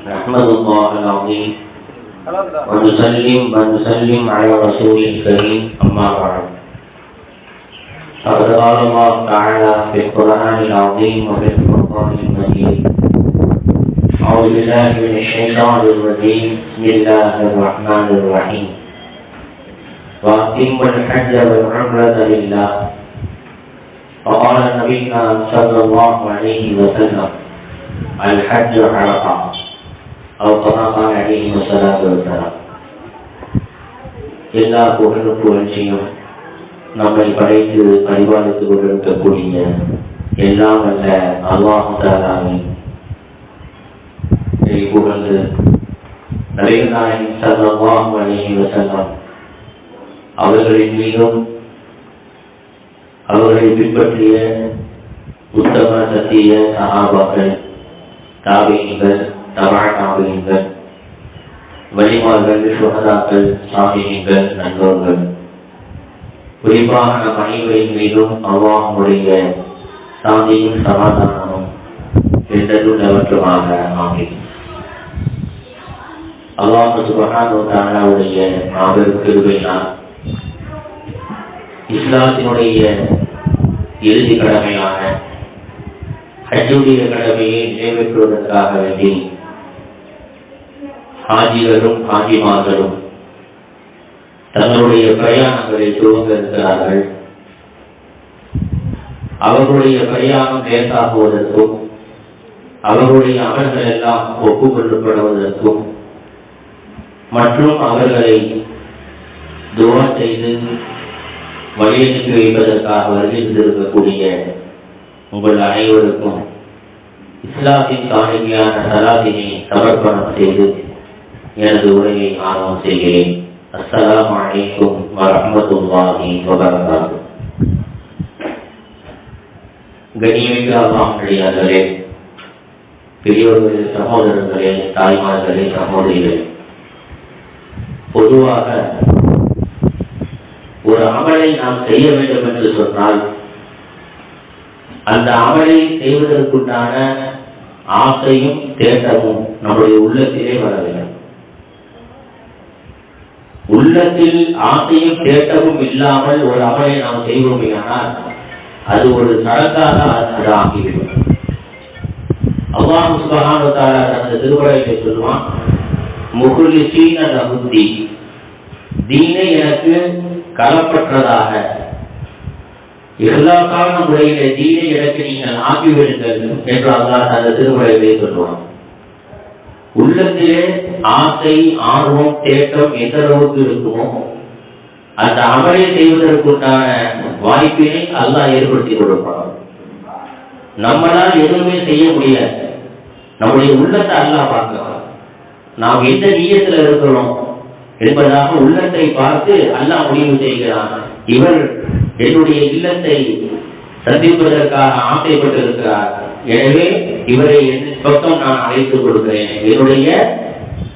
نحمد الله العظيم ونسلم على رسول الكريم أما بعد. فقد قال الله تعالى في القرآن العظيم وفي الفرقان المجيد: أعوذ بالله من الشيطان الرجيم. بسم الله الرحمن الرحيم. وأتموا الحج والعمرة لله. وقال نبينا صلى الله عليه وسلم: الحج عرفة. أو كما قال عليه الصلاة والسلام. எல்லா புகழும் புகழ்ச்சியும் நம்மை படைத்து பரிபாலித்துக் கொண்டிருக்கக்கூடிய எல்லாம் அல்ல அல்லாஹ் தஆலாவின் புகழ்ந்து நபிகள் நாயகம் ஸல்லல்லாஹு அலைஹி வஸல்லம் அவர்களின் மீதும் அவர்களை பின்பற்றிய உத்தம சத்திய சஹாபாக்கள், தாபீன்கள், தபா தாபீன்கள், வலிமார்கள், சுஹதாக்கள், சாலிஹீன்கள், நல்லோர்கள், குறிப்பாக நம் அனைவரின் மீதும் அல்லாஹ்வுடைய சாந்தியும் சமாதானமும் என்றும் நிலவற்றுமாக ஆமீன். அல்லாஹ் சுப்ஹானஹு வ தஆலாவுடைய மாபெரும் கிருபையினால் இஸ்லாத்தினுடைய இறுதி கடமையான ஹஜ்ஜுடைய கடமையை நிறைவேற்றுவதற்காக வேண்டி ஹாஜிகளும் ஹாஜிமார்களும் தங்களுடைய பிரயாணங்களை துவங்க இருக்கிறார்கள். அவர்களுடைய பிரயாணம் லேசாகுவதற்கும் அவர்களுடைய அமல்கள் எல்லாம் ஒப்புக்கொள்ளப்படுவதற்கும் மற்றும் அவர்களை துஆ செய்து வழியனுப்பி வைப்பதற்காக வருகின்றிருக்கக்கூடிய உங்கள் அனைவருக்கும் இஸ்லாத்தின் காணிக்கையான சலாத்தினை சமர்ப்பணம் செய்து எனது உரையை ஆரம்பம் செய்கிறேன். அஸ்ஸலாமு அலைக்கும் வரஹ்மத்துல்லாஹி வபரகாத்துஹு. கண்ணியமிக்க அல்லாஹ்வுடைய பெரியோர்களே, சகோதரர்களே, தாய்மார்களே, சகோதரிகளே, பொதுவாக ஒரு அமலை நாம் செய்ய வேண்டும் என்று சொன்னால் அந்த அமலை செய்வதற்குண்டான ஆசையும் தேட்டமும் நம்முடைய உள்ளத்திலே வர வேண்டும். உள்ளத்தில் ஆசையும் தேட்டமும் இல்லாமல் ஒரு அமலை நாம் செய்வோமேயானால் அது ஒரு சடங்காக அது ஆகிவிடும். அல்லாஹ் சுப்ஹானஹு வ தஆலா தனது திருமறையிலே சொல்வான்: முஹ்லிஸீன லஹுத்தீ, தீனை எனக்கு களப்பற்றதாக இஹ்லாஸான முறையிலே தீனை எனக்கு நீங்கள் ஆக்கிவிடுங்கள் என்று அல்லாஹ் தனது திருமறையிலே சொல்வான். உள்ளத்திலே ஆசை, ஆர்வம், தேட்டம் எந்த அளவுக்கு இருக்குமோ அந்த அமலை செய்வதற்குண்டான வாய்ப்பினை அல்லாஹ் ஏற்படுத்தி கொடுப்பான். நம்மளால் எதுவுமே செய்ய முடியாது. நம்முடைய உள்ளத்தை அல்லாஹ் பார்க்கலாம். நாம் எந்த நியத்துல இருக்கிறோம் என்பதாக உள்ளத்தை பார்த்து அல்லாஹ் முடிவு செய்கிறான். இவர் என்னுடைய இல்லத்தை சந்திப்பதற்காக ஆசைப்பட்டிருக்கிறார், எனவே இவரை என் பக்கம் நான் அழைத்துக் கொடுக்கிறேன். என்னுடைய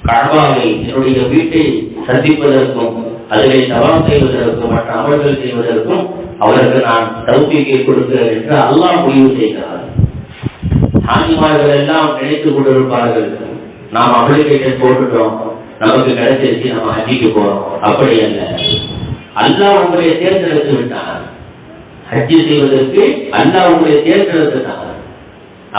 கஅபாவை, என்னுடைய வீட்டை சந்திப்பதற்கும் அதிலே தவாப் செய்வதற்கும் மற்ற அமல்கள் செய்வதற்கும் அவருக்கு நான் தௌஃபீகை கொடுக்கிறேன் என்று அல்லாஹ் முடிவு செய்கிறார். ஹாஜிமார்கள் எல்லாம் நினைத்துக் கொண்டிருப்பார்கள், நாம் அப்ளிகேஷன் போட்டுட்டோம், நமக்கு கிடைச்சிருச்சு, நம்ம ஹஜ்ஜிக்கு போறோம். அப்படி அல்ல. அல்லாஹ் உங்களை தேர்ந்தெடுத்து விட்டார். ஹஜ்ஜி செய்வதற்கு அல்லாஹ் உங்களை தேர்ந்தெடுத்துட்டார்.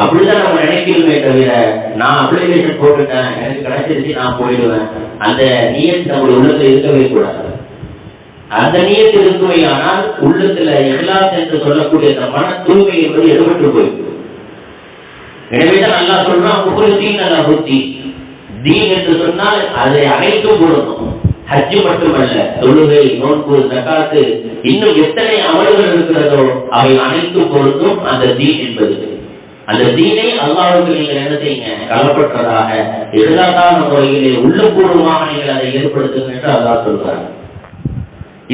அப்படிதான் நம்ம நினைக்கிறோமே தவிர, நான் அப்ளிகேஷன் போட்டுட்டேன், எனக்கு கிடைச்சிருச்சு, நான் போயிடுவேன், அந்த நியத் நம்முடைய உள்ளத்தில் இருக்கவே கூடாது. அந்த நியத் இருக்குமே, ஆனால் உள்ளத்துல இஹ்லாஸ் என்று சொல்லக்கூடிய அந்த மன தூய்மை என்பது எடுபட்டு போயிடும். எனவேதான் அல்லாஹ் சொல்றான்: முஹ்லிஸீன லஹுத்தீ, தீன் என்று சொன்னால் அதை அனைத்தும் பொருந்தும். ஹஜ்ஜு மட்டுமல்ல, தொழுகை, நோன்பு, ஜகாத்து, இன்னும் எத்தனை அமல்கள் இருக்கிறதோ அவை அனைத்தும் பொருந்தும் அந்த தீன் என்பது. அந்த தீனை அல்லாஹ்வுக்கு நீங்கள் என்ன செய்யுங்க, களப்பற்றதாக இஹ்லாஸான முறையிலே உள்ளபூர்வமாக நீங்கள் அதை ஏற்படுத்துங்க என்று அல்லாஹ் சொல்றார்.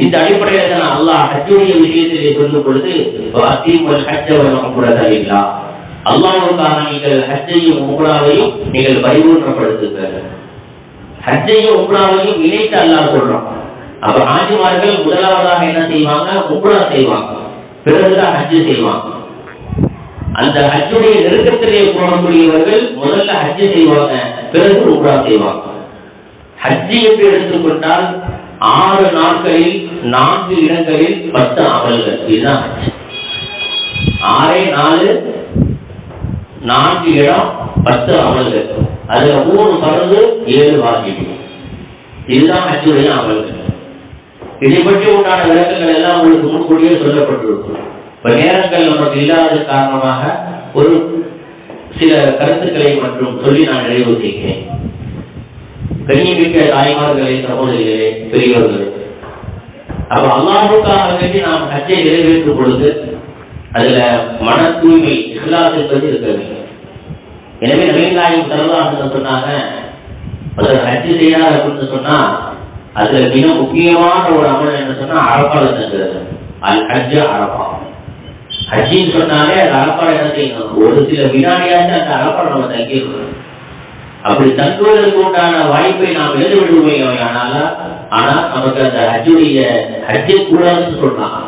இந்த அடிப்படையில் தான் அல்லாஹ் ஹஜ்ஜுடைய விஷயத்திலே சொல்லும் பொழுது வஅத்தீமுல் ஹஜ்ஜ வல் உம்ரத லில்லாஹ், அல்லாஹ்வுக்காக நீங்கள் ஹஜ்ஜையும் உம்ராவையும் நீங்கள் பரிபூர்ணப்படுத்துங்கள். ஹஜ்ஜையும் உம்ராவையும் இணைத்து அல்லாஹ் சொல்றான். அப்ப ஹாஜிமார்கள் முதலாவதாக என்ன செய்வாங்க, உம்ரா செய்வாங்க, பிறகுதான் ஹஜ்ஜு செய்வாங்க. அந்த ஹஜ்ஜுடைய நெருக்கத்திலே போகக்கூடியவர்கள் முதல்ல ஹஜ்ஜு செய்வாங்க, பிறகு உம்ரா செய்வாங்க. ஹஜ்ஜி என்று எடுத்துக்கொண்டால் 6 நாட்களில் 4 இடங்களில் 10 அமல்கள். இதுதான் ஹஜ். 6 4 4 இடம் 10 அமல்கள். அதுல 3 பரது 7 வாஜிப். இதுதான் ஹஜ்ஜுடைய அமல்கள். இதை பற்றி உண்டான விளக்கங்கள் எல்லாம் உங்களுக்கு முன்கூட்டியே சொல்லப்பட்டிருக்கும். இப்ப நேரங்கள் நமக்கு இல்லாத காரணமாக ஒரு சில கருத்துக்களை மற்றும் சொல்லி நான் நிறைவு செய்கிறேன். கண்ணியமிக்க தாய்மார்களே, சகோதரிகளே, பெரியவர்களே, அப்ப அல்லாஹ்வுக்காக வேண்டி நாம் ஹஜ்ஜை நிறைவேற்றும் பொழுது அதுல மன தூய்மை இஸ்லாத் என்பது இருக்க வேண்டும். எனவே நபிகள் நாயகம் ஸல்லல்லாஹு அலைஹி வஸல்லம் சொன்னாங்க, ஹஜ் செய்யறாரு அப்படின்னு சொன்னா அதுல மிக முக்கியமான ஒரு அமல் என்ன சொன்னா அரஃபால தங்குறது. அல் ஹஜ் அரஃபா. ஹஜ்ஜின்னு சொன்னாலே அது அரஃபால என்ன செய்யணும், ஒரு சில வினாடியாச்சும் அந்த அரஃபால நம்ம தங்கிடணும். அப்படி தங்குவதற்கு உண்டான வாய்ப்பை நாம் இழந்து விடுவோம். ஆனால் நமக்கு அந்த ஹஜ்ஜை கூடாதுன்னு சொல்றாங்க.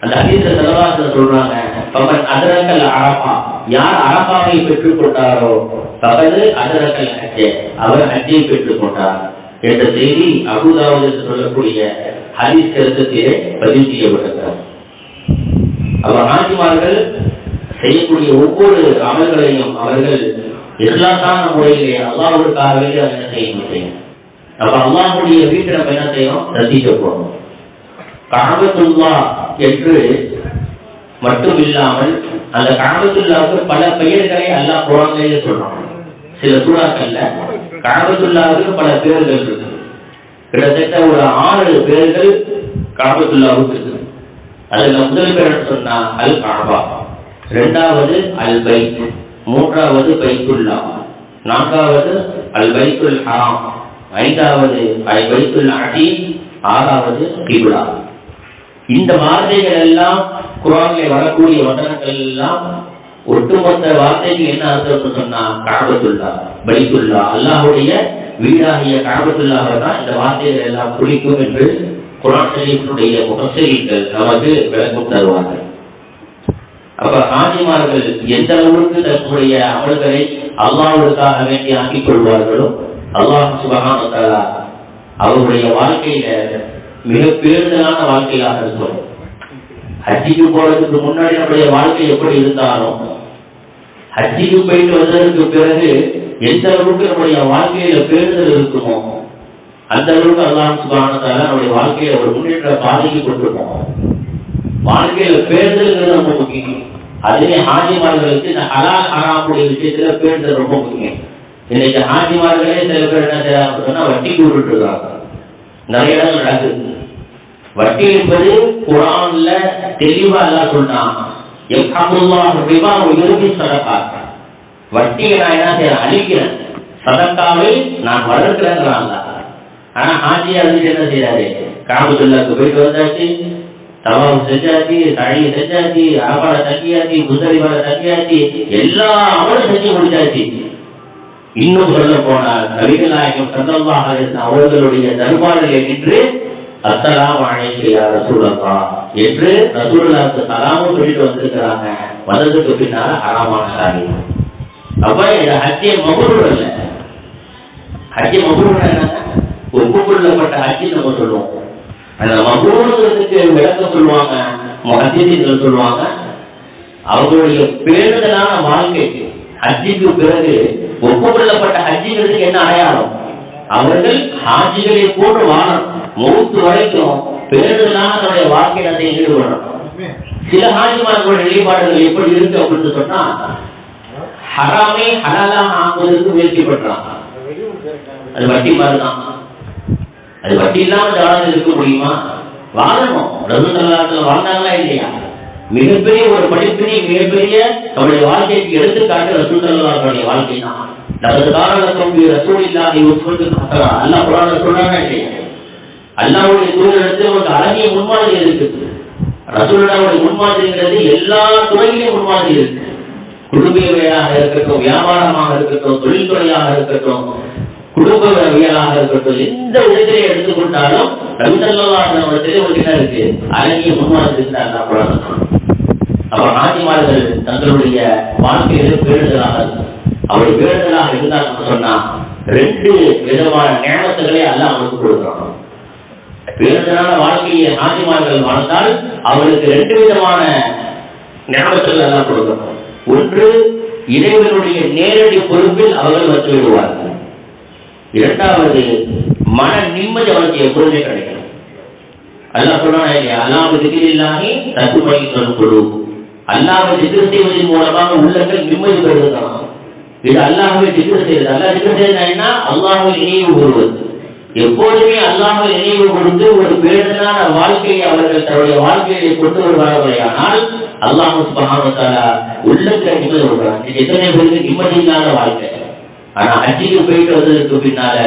அந்த ஹதீஸ்ல ஸல்லல்லாஹு சொல்றாங்க, பகல் அதரக்கல் அரஃபா, யார் அரஃபாவை பெற்றுக் கொண்டாரோ பகல் அதரக்கல் ஹஜ், அவர் ஹஜ்ஜை பெற்றுக் கொண்டார் என்ற செய்தி அபூ தாவூத் என்று சொல்லக்கூடிய ஹதீஸ் கிரந்தத்திலே பதிவு செய்யப்பட்டிருக்கிறது. அவர் ஹாஜிமார்கள் செய்யக்கூடிய ஒவ்வொரு அமல்களையும் அவர்கள் இஸ்லாத்தான முறையிலே அல்லாஹ்வுக்காகவே என்ன செய்யணும். அப்ப அல்லாஹ்வுடைய வீட்டை நம்ம என்ன செய்யணும், ரசிக்க போகணும். கஅபத்துல்லாஹ் என்று மட்டும் இல்லாமல் அந்த கஅபத்துல்லாஹ்வுக்கு பல பெயர்களை அல்லாஹ் குர்ஆனிலே சொல்றான். சில சூறாக்கள்ல கஅபத்துல்லாஹ்வுக்கு பல பெயர்கள் இருக்கு. கிட்டத்தட்ட ஒரு 6 பெயர்கள் கஅபத்துல்லாஹ்வுக்கு இருக்கு. அதுல முதல் பேர் சொன்னா அல் கஅபா, 2வது அல் பைத், 3வது பைத்துல்லாஹ், 4வது அல் பைத்துல் ஹராம், 5வது அல் பைத்துல் அதீக், 6வது கிப்லா. இந்த வார்த்தைகள் எல்லாம் குர்ஆனிலே வரக்கூடிய வசனங்கள் எல்லாம் ஒட்டுமொத்த வார்த்தைகள் என்ன அர்த்தம் சொன்னா கஅபத்துல்லாஹ், பைத்துல்லாஹ், அல்லாஹ்வுடைய வீடாகிய கஅபத்துல்லாஹ் தான் இந்த வார்த்தைகள் எல்லாம் குறிக்கும் என்று குர்ஆன் ஷரீஃபினுடைய முஃபஸ்ஸிரீன்கள் நமக்கு விளக்கம் தருவார்கள். அப்ப ஹாஜிமார்கள் எந்த அளவுக்கு தன்னுடைய அமல்களை அல்லாஹ்வுக்காக வேண்டி ஆக்கிக் கொள்வார்களோ அல்லாஹ் சுப்ஹானஹு வ தஆலா அவருடைய வாழ்க்கையில மிக பேருதலான வாழ்க்கையாக இருக்கும். ஹஜ்ஜிக்கு போறதுக்கு முன்னாடி நம்முடைய வாழ்க்கை எப்படி இருந்தாலும் ஹஜ்ஜிக்கு போயிட்டு வந்ததற்கு பிறகு எந்த அளவுக்கு நம்முடைய வாழ்க்கையில பேருதல் இருக்குமோ அந்த அளவுக்கு அல்லாஹ் சுப்ஹானஹு வ தஆலா நம்முடைய வாழ்க்கையில ஒரு முன்னேற்ற பாதைக்கு கொண்டிருப்போம். வாழ்க்கையில பேருதல் ரொம்ப முக்கியம். அதுவே ஹாஜிமார்களுக்கு இந்த ஹலால் ஹராமுடைய விஷயத்துல பேருதல் ரொம்ப முக்கியம். இன்னைக்கு ஹாஜிமார்களே சில பேர் என்ன செய்யறாங்க சொன்னா வட்டிக்கு விட்டுட்டு இருக்காங்க. நிறைய இடம் நடக்குது. வட்டி என்பது குர்ஆன்ல தெளிவா எல்லாம் சொல்றான். வட்டியை நான் என்ன செய்யறேன், அழிக்கிறேன், சதக்காவை நான் வளர்க்கிறேங்கிறாங்க. ஆனா ஹாஜியா இருந்துட்டு என்ன செய்யறாரு, கஅபத்துல்லாஹ்க்கு போயிட்டு வந்தாச்சு, தவாஃப் செஞ்சாச்சு, சஅய் செஞ்சாச்சு, அரஃபால தங்கியாச்சு, முஸ்தலிஃபால தங்கியாச்சு, எல்லா அமலும் செஞ்சு முடிச்சாச்சு. இன்னும் சொல்ல போனால் நபிகள் நாயகம் ஸல்லல்லாஹு அலைஹி வஸல்லம் அவர்களுடைய தர்பாரிலே நின்று அஸ்ஸலாமு அலைக்க யா ரசூலல்லாஹ் என்று ரசூலுல்லாஹ்க்கு சலாமும் சொல்லிட்டு வந்திருக்கிறாங்க. வந்ததுக்கு பின்னால ஹராமான காரியம். அப்ப இந்த ஹஜ்ஜே மப்ரூர் அல்ல. ஹஜ்ஜே மப்ரூர் என்ன, ஒப்புக்கொள்ளப்பட்ட ஹஜ்ஜி நம்ம சொல்லுவோம். அந்த மப்ரூர்ங்கிறதுக்கு விளக்கம் சொல்லுவாங்க முஹத்திஸீன்கள் சொல்லுவாங்க, அவங்களுடைய பேருதலான வாழ்க்கைக்கு ஹஜ்ஜிக்கு பிறகு ஒப்புக்கொள்ளப்பட்ட ஹஜ்ஜிங்கிறதுக்கு என்ன அடையாளம், அவர்கள் ஹாஜிகளை போன்று வாழணும். மௌத்து வரைக்கும் பேருதலான தன்னுடைய வாழ்க்கையில ஈடுபடணும். சில ஹாஜிமார்களுடைய நிலைப்பாடுகள் எப்படி இருக்கு அப்படின்னு சொன்னா ஹராமே ஹலாலாக ஆக்குவதற்கு முயற்சி பண்றாங்க. அது வட்டி மாதிரிதான். அது வட்டி இல்லாம ஜாலியாக இருக்க முடியுமா? வாழணும். ரசூலுல்லாஹ் வாழ்ந்தாங்களா இல்லையா? மிகப்பெரிய ஒரு படிப்பினை, மிகப்பெரிய நம்முடைய வாழ்க்கைக்கு எடுத்துக்காட்டு ரசூலுல்லாஹ்வுடைய வாழ்க்கை தான். அல்லாஹ் குர்ஆன்ல சொல்றாங்க இல்லையா, அல்லாஹ்வுடைய தூதரிடத்தில் ஒரு அழகிய முன்மாதிரி இருக்குது. ரசூலுல்லாஹ்வுடைய முன்மாதிரிங்கிறது எல்லா துறையிலும் முன்மாதிரி இருக்கு. குடும்பியவையாக இருக்கட்டும், வியாபாரமாக இருக்கட்டும், தொழில்துறையாக இருக்கட்டும், குடும்பவியலாக இருக்கட்டும், எந்த விதத்திலே எடுத்துக்கொண்டாலும் நபி ஸல்லல்லாஹு அலைஹி வஸல்லம் என்ன இருக்கு, அழகிய முன்மாதிரி இருக்கு. அல்லாஹ் குர்ஆன்ல சொல்றான். அப்ப ஹாஜிமார்கள் தங்களுடைய வாழ்க்கையில பேருதலாக அவர் வேண்டுதலாக இருந்தால் சொன்னா 2 விதமான ஞானத்துகளை அல்லாஹ் அவனுக்கு கொடுக்கிறான். வேண்டுதலான வாழ்க்கையை ஆதிமார்கள் வாழ்ந்தால் அவர்களுக்கு 2 விதமான ஞானத்துகள் எல்லாம் கொடுக்கணும். ஒன்று, இறைவனுடைய நேரடி பொறுப்பில் அவர்கள் வந்து விடுவார்கள். 2வது, மன நிம்மதி அவனுக்கு எப்பொழுதுமே கிடைக்கும். அல்லாஹ் சொல்றான் இல்லையா, அல்லாஹ் திக்ரில்லாஹி தத்மையின்னுல் குலூப். அல்லாஹ்வை திக்ர் செய்வதன் மூலமாக உள்ளங்கள் நிம்மதி பெறுகிறான். இது அல்லாஹ்வை திக்ர் செய்வது. அல்லாஹ் திக்ர் செய்யறதுனா அல்லாஹ்வை நினைவு கூறுவது. எப்போதுமே அல்லாஹ்வை நினைவு கூர்ந்து ஒரு பேருதான வாழ்க்கையை அவர்கள் தன்னுடைய வாழ்க்கையை கொண்டு வருவார்களானால் அல்லாஹ் சுப்ஹானஹு வ தஆலா உள்ளங்களை நிம்மதி கொடுக்கிறான். எத்தனை பேருக்கு நிம்மதி இல்லாத வாழ்க்கை. ஆனா ஹஜ்ஜுக்கு போயிட்டு வந்ததற்கு பின்னால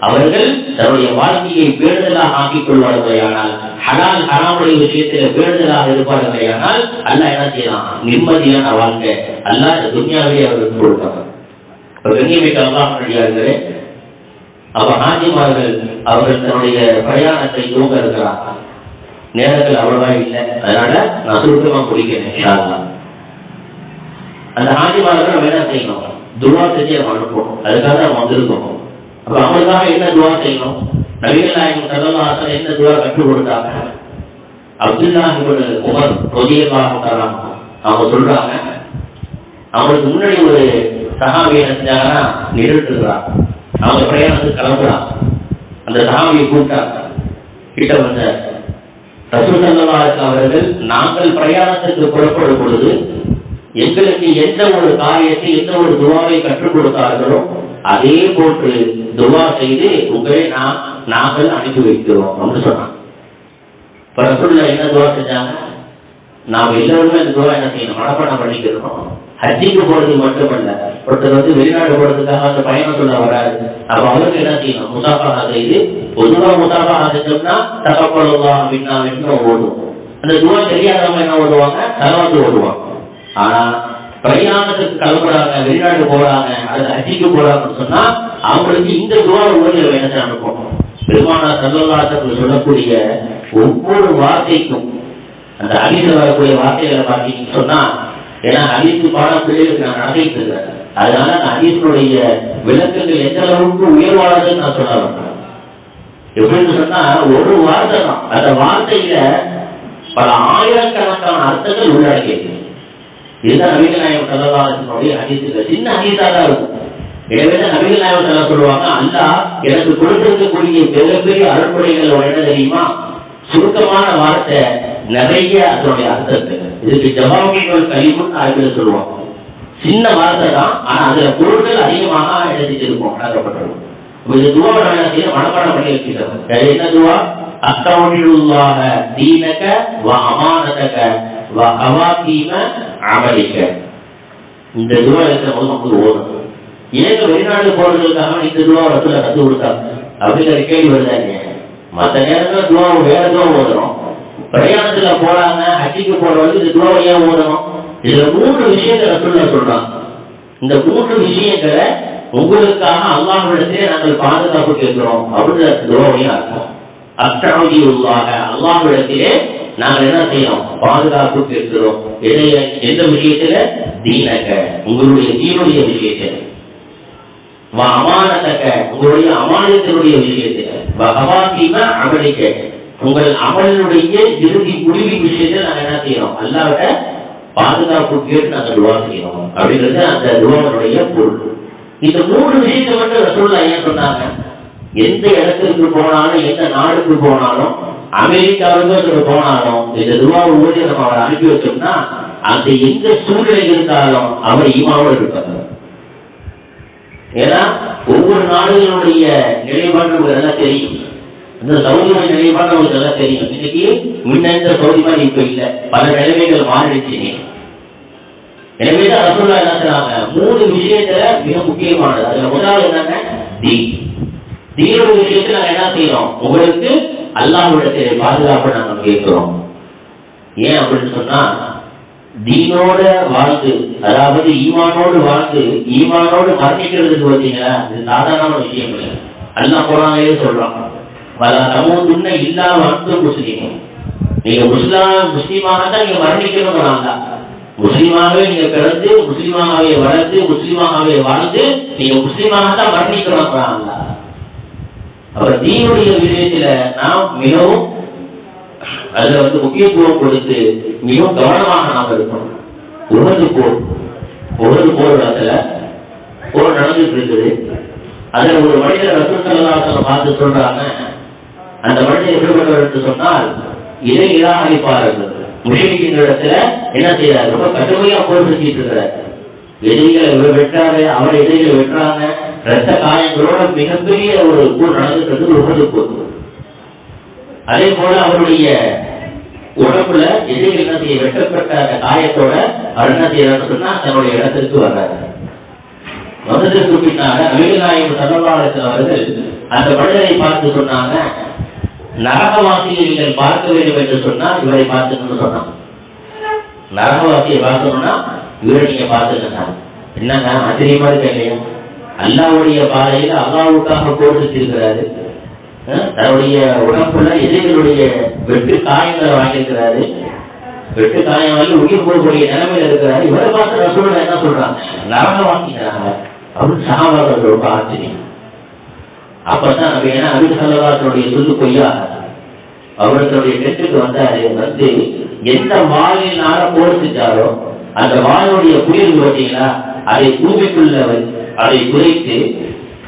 அவர்கள் தன்னுடைய வாழ்க்கையை பேணுதலாக ஆக்கிக் கொள்வார்களானால், ஹலால் ஹராமுடைய விஷயத்தில் பேணுதலாக இருப்பார்களானால் அல்லாஹ் என்ன செய்யலாம்? நிம்மதியான வாழ்க்கை அல்லாஹ் இந்த துன்யாவிலே அவர்களுக்கு கொடுப்பாங்க. கண்ணியமிக்க அல்லாஹ்விலே அப்ப ஹாஜிமார்கள் அவர்கள் தன்னுடைய பிரயாணத்தை தூங்க இருக்கிறாங்க. நேரங்கள் அவ்வளவா இல்லை, அதனால நான் சுருக்கமா முடிக்கிறேன். இன்ஷா அல்லாஹ் அந்த ஹாஜிமார்கள் நம்ம என்ன செய்யணும்? துவா செஞ்சு நம்ம அனுப்பணும். அதுக்காக நம்ம வந்திருக்கோம். அப்ப அவங்களுக்காக என்ன துவா செய்யணும்? நபிகள் நாயகம் ஸல்லல்லாஹு அலைஹி வஸல்லம் என்ன துவா கற்றுக் கொடுத்தாங்க? அப்துல்லாஹ் இப்னு உமர் ரலியல்லாஹு தஆலா அவங்க சொல்றாங்க, அவங்களுக்கு முன்னாடி ஒரு சஹாபி என்ன செஞ்சாங்கன்னா நின்றுட்டு இருக்கிறாங்க. அவங்க பிரயாணத்துக்கு கிளம்புறாங்க. அந்த சஹாபியை கூப்பிட்டாங்க. கிட்ட வந்த ரசூல் ஸல்லல்லாஹு அலைஹி வஸல்லம் அவர்கள், நாங்கள் பிரயாணத்துக்கு புறப்படும் பொழுது எங்களுக்கு எந்த ஒரு காரியத்தை எந்த ஒரு துவாவை கற்றுக் கொடுத்தார்களோ அதே போன்று துவா செய்து உங்களை நாங்கள் அனுப்பி வைக்கிறோம் அப்படின்னு சொன்னாங்க. ரசூலுல்லாஹ் என்ன துவா செஞ்சாங்க? நாம் எல்லோருமே அந்த துவா என்ன செய்யணும்? மனப்பாடம் பண்ணிக்கிறோம். ஹஜ்ஜுக்கு போறது மட்டுமல்ல, ஒருத்தர் வெளிநாடு போறதுக்காக அந்த பயணம் சொல்ல வராது. அப்ப அவருக்கு என்ன செய்யணும்? முசாஃபஹா செய்து, பொதுவா முசாஃபஹா செஞ்சோம்னா தகப்பல்லாஹ் மின்னா மின்னா ஓடுவோம். அந்த துவா தெரியாதவங்க என்ன ஓடுவாங்க? தலவாத்து ஓடுவாங்க. ஆனா பிரயாணத்துக்கு கிளம்புறாங்க, வெளிநாடு போறாங்க, அல்லது ஹஜ்ஜுக்கு போறாங்கன்னு சொன்னா அவங்களுக்கு இந்த துவா உலகில் வேணத்தை அனுப்பணும். பெருமானார் ஸல்லல்லாஹு அலைஹி வஸல்லம் சொல்லக்கூடிய ஒவ்வொரு வார்த்தைக்கும் அந்த ஹதீஸ்ல வரக்கூடிய வார்த்தைகளை பார்த்தீங்கன்னு சொன்னா, ஏன்னா ஹதீஸ் பாடம் பிள்ளைகளுக்கு நான் நடத்திட்டு இருக்கேன். அதனால அந்த ஹதீஸுடைய விளக்கங்கள் எந்த அளவுக்கு உயர்வானதுன்னு நான் சொல்ல வரேன். எப்படின்னு சொன்னா ஒரு வார்த்தை தான், அந்த வார்த்தையில பல ஆயிரக்கணக்கான அர்த்தங்கள் உள்ளடக்கியது. இதுதான் நபிகள் நாயகம் ஸல்லல்லாஹு அலைஹி வஸல்லம் ஹதீஸ்ல சின்ன ஹதீஸா தான் இருக்கும். எனவே நபிகள் நாயகம் ஸல்லல்லாஹு சொல்லுவாங்க, அல்லாஹ் எனக்கு கொடுத்திருக்கக்கூடிய மிகப்பெரிய அருள்கொடைகள் என்ன தெரியுமா? சுருக்கமான வார்த்தை, நிறைய அதனுடைய அர்த்தத்தை. இதுக்கு ஜவாமிகள் கலிமுன் ஆய்வுல சொல்லுவாங்க. சின்ன வார்த்தை தான், ஆனா அதுல பொருட்கள் அதிகமாக எழுதிச்சிருக்கும், அடக்கப்பட்டிருக்கும். இந்த துவாவை என்ன செய்ய மனப்பாடம் பண்ணி வச்சுக்கிறோம். என்ன துவா? அஸ்தக்ஃபிருல்லாஹ தீனக வ அமானதக வ அவாகீம அமலிக. இந்த துவா நமக்கு ஓடும். ஏங்க வெளிநாடு போறதுக்காக இந்த துவா ரசூலுல்லாஹ் கத்து கொடுத்தாங்க அப்படிங்கிற கேள்வி வருதாங்க. மற்ற நேரத்துல துவா வேற துவா ஓதுறோம். பிரயாணத்துல போறாங்க, ஹஜ்ஜுக்கு போறவங்க இந்த துவாவை ஏன் ஓதணும்? இதுல 3 விஷயங்களை ரசூலுல்லாஹ் சொல்றாங்க. இந்த 3 விஷயங்களை உங்களுக்காக அல்லாஹ்விடத்திலே நாங்கள் பாதுகாப்பு கேட்கிறோம் அப்படின்ற துவாவையும் அர்த்தம். அஸ்தக்ஃபிருல்லாஹ, அல்லாஹ்விடத்திலே நாங்கள் என்ன செய்யறோம்? பாதுகாப்பு கேட்கிறோம். எந்த விஷயத்துல? தீனக, உங்களுடைய தீனுடைய விஷயத்துல. வ அமானதக, உங்களுடைய அமானத்தினுடைய விஷயத்துல. வ அவாகீம அமலிக, உங்கள் அமலுடைய இறுதி முடிவு விஷயத்தை நாங்கள் என்ன செய்யறோம்? அல்லாஹ்விட பாதுகாப்பு கேட்டு நாங்கள் துவா செய்யறோம் அப்படிங்கிறது அந்த துவாவுடைய பொருள். இந்த 3 விஷயத்தை மட்டும் ரசூலுல்லாஹ் ஏன் சொன்னாங்க? எந்த இடத்துக்கு போனாலும், எந்த நாடுக்கு போனாலும், அமெரிக்காவுக்கு போனாலும் இந்த துவாவை ஓதி நம்ம அவரை அனுப்பி வச்சோம்னா அந்த எந்த சூழ்நிலை இருந்தாலும் அவர் ஈமாவோடு இருப்பாங்க. ஏன்னா ஒவ்வொரு நாடுகளுடைய நிலைப்பாடு எல்லாம் தெரியும். இந்த சவுதியுடைய நிலைப்பாடு உங்களுக்கு எல்லாம் தெரியும். இன்னைக்கு முன்ன சவுதி மாதிரி இப்ப இல்லை, பல நிலைமைகள் மாறிடுச்சு. எனவேதான் ரசூலுல்லாஹ் என்ன செய்றாங்க? 3 விஷயத்துல மிக முக்கியமானது. அதுல முதலாவது என்னங்க? தீனுடைய விஷயத்துல நாங்க என்ன செய்யறோம்? உங்களுக்கு அல்லாஹ்விடத்திலே பாதுகாப்பு நாங்கள் கேட்கிறோம். ஏன் அப்படின்னு சொன்னா, தீனோட வாழ்ந்து, அதாவது ஈமானோடு வாழ்ந்து ஈமானோடு மரணிக்கிறதுக்கு பார்த்தீங்களா, இது சாதாரண விஷயம் இல்லை. அல்லாஹ் குர்ஆனிலே சொல்றான், வலா தமூதுன்ன இல்லா வஅன்தும் முஸ்லிமூன். நீங்க முஸ்லிமாக தான் நீங்க மரணிக்கணும்னு. முஸ்லீமாகவே நீங்க பிறந்து, முஸ்லீமாகவே வளர்ந்து, முஸ்லீமாகவே வாழ்ந்து நீங்க முஸ்லீமாக தான் மரணிக்கிறோம். அப்ப தீனுடைய விஷயத்துல நாம் மிகவும் அதுல முக்கியத்துவம் கொடுத்து மிகவும் கவனமாக நாம் இருக்கணும். உகது போர் இடத்துல போர் நடந்துட்டு இருக்குது. அதுல ஒரு மனிதர் ரசூல் ஸல்லல்லாஹு அலைஹி வஸல்லம் பார்த்து சொல்றாங்க, அந்த மனிதர் எப்படிப்பட்டவர் என்று சொன்னால் இதை நிராகரிப்பார்கள். முஷ்ரிக்கின் இடத்துல என்ன செய்யறாரு, ரொம்ப கடுமையா போர் செஞ்சிட்டு இருக்கிறார். எதிரிகளை வெட்டாரு, அவர் எதிரிகளை வெட்டுறாங்க, ரத்த காயங்களோட மிகப்பெரிய ஒரு போர் நடந்துட்டு உகது போர். அதே போல அவருடைய உடம்புல எதிரிகள் என்ன செய்ய வெட்டப்பட்ட அந்த காயத்தோட அவர் என்ன செய்யறாருன்னு சொன்னா தன்னுடைய இடத்திற்கு வர்றாரு. வந்ததற்கு பின்னால நபிகள் நாயகம் ஸல்லல்லாஹு அலைஹி வஸல்லம் அவர்கள் அந்த மனிதரை பார்த்து சொன்னாங்க, நரகவாசியை நீங்கள் பார்க்க வேண்டும் என்று சொன்னால் இவரை பார்த்துன்னு சொன்னாங்க. நரகவாசியை பார்க்கணும்னா இவரை நீங்க பார்த்துக்கங்க. என்னங்க ஆச்சரியமா இருக்கலையா, அல்லாஹ்வுடைய பாதையில அல்லாஹ்வுக்காக போர் செஞ்சிருக்கிறாரு, தன்னுடைய உடம்புல எதிரிகளுடைய வெட்டு காயங்களை வாங்கியிருக்கிறாரு, வெட்டு காயம் வாங்கி உயிர் போகக்கூடிய நிலைமையில இருக்கிறாரு. இவரை பார்த்து ரசூலுல்லாஹ் என்ன சொல்றாங்க, நரகம் வாங்கிக்கிறாங்க அப்படின்னு சஹாபாக்கள் ரொம்ப ஆச்சரியம். அப்பதான் ஏன்னா நபி ஸல்லல்லாஹு அலைஹி வஸல்லம் சொல்லு பொய்யா, அவர்களுடைய டென்ட்டுக்கு வந்தாரு. வந்து எந்த வாயினால போர் செஞ்சாரோ அந்த வாயுடைய குளிர் பார்த்தீங்களா, அதை பூமிக்குள்ள அதை குறைத்து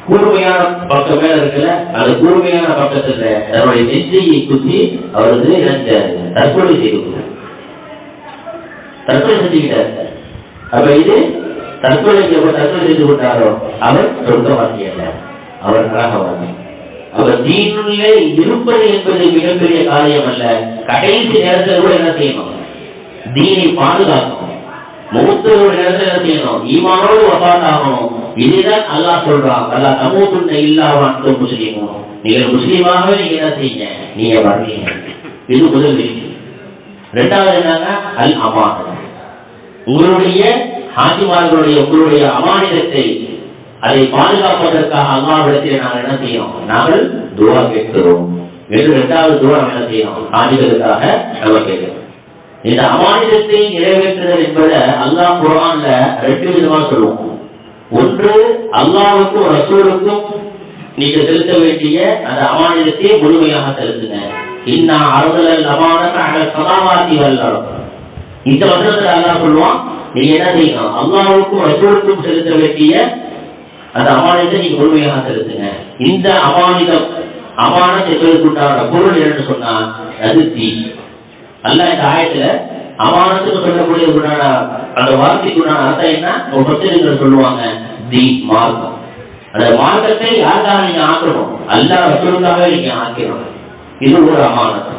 கூர்மையான பக்கம் மேல இருக்குல்ல, அந்த கூர்மையான பக்கத்துல அவருடைய நெஞ்சையை குத்தி அவருக்கு இணைஞ்சாரு, தற்கொலை செஞ்சுக்கிட்டார். அப்ப இது தற்கொலை செய்து கொண்டாரோ அவர் சொர்க்கவாசி அல்ல, அவர் நரகவாசி. அவர் தீனுள்ளே இருப்பது என்பது மிகப்பெரிய காரியம் அல்ல. கடைசி நேரத்தில் கூட என்ன செய்யணும், தீனை பாதுகாக்கணும். மூத்தோட நேரத்தில் என்ன செய்யணும், ஈமானோடு வஃபாத் ஆகணும். இதுதான் அல்லாஹ் சொல்றான், அல்லாஹ் தமூதுன்ன இல்லா வ அன்தும் முஸ்லிமூன். நீங்கள் முஸ்லீமாகவே நீங்க என்ன செய்யுங்க, நீங்க வரீங்க. இது முதல் விஷயம். இரண்டாவது என்னன்னா அல் அமானா, உங்களுடைய ஹாஜிமார்களுடைய உங்களுடைய அமானிதத்தை அதை பாதுகாப்பதற்காக அல்லாஹ்விடத்தில் நாங்கள் என்ன செய்யணும், நாங்கள் துஆ கேட்கிறோம் என்று இரண்டாவது துஆ என்ன செய்யணும், ஹாஜிகளுக்காக நம்ம கேட்கிறோம். இந்த அமானிதத்தை நிறைவேற்றுதல் என்பதை அல்லாஹ் குர்ஆன்ல ரெண்டு விதமா சொல்லுவோம். ஒன்று, அல்லாஹ்வுக்கும் ரசூலுக்கும் நீங்க செலுத்த வேண்டிய அந்த அமானிதத்தை முழுமையாக செலுத்துங்க. இன்னா அர்தல் அமானத அலா ஸமாவாதி வல் அர்த். இந்த வசனத்துல அல்லாஹ் சொல்லுவான், நீங்க என்ன செய்யணும், அல்லாஹ்வுக்கும் ரசூலுக்கும் செலுத்த வேண்டிய அந்த அமானிதத்தை நீங்க முழுமையாக செலுத்துங்க. இந்த அமானத் என்பதற்குண்டான பொருள் என்னன்னு சொன்னா அது தீன். அல்லாஹ் இந்த ஆயத்துல அமானத்துக்கு சொல்லக்கூடிய அந்த வார்த்தைக்குண்டான அர்த்தம் என்ன, முஃபஸ்ஸிரீன்கள் சொல்லுவாங்க தீன், மார்க்கம். அந்த மார்க்கத்தை யாருக்காக நீங்க ஆக்கணும், அல்லாஹ் ரசூலுக்காக நீங்க ஆக்கணும். இது ஒரு அமானத்.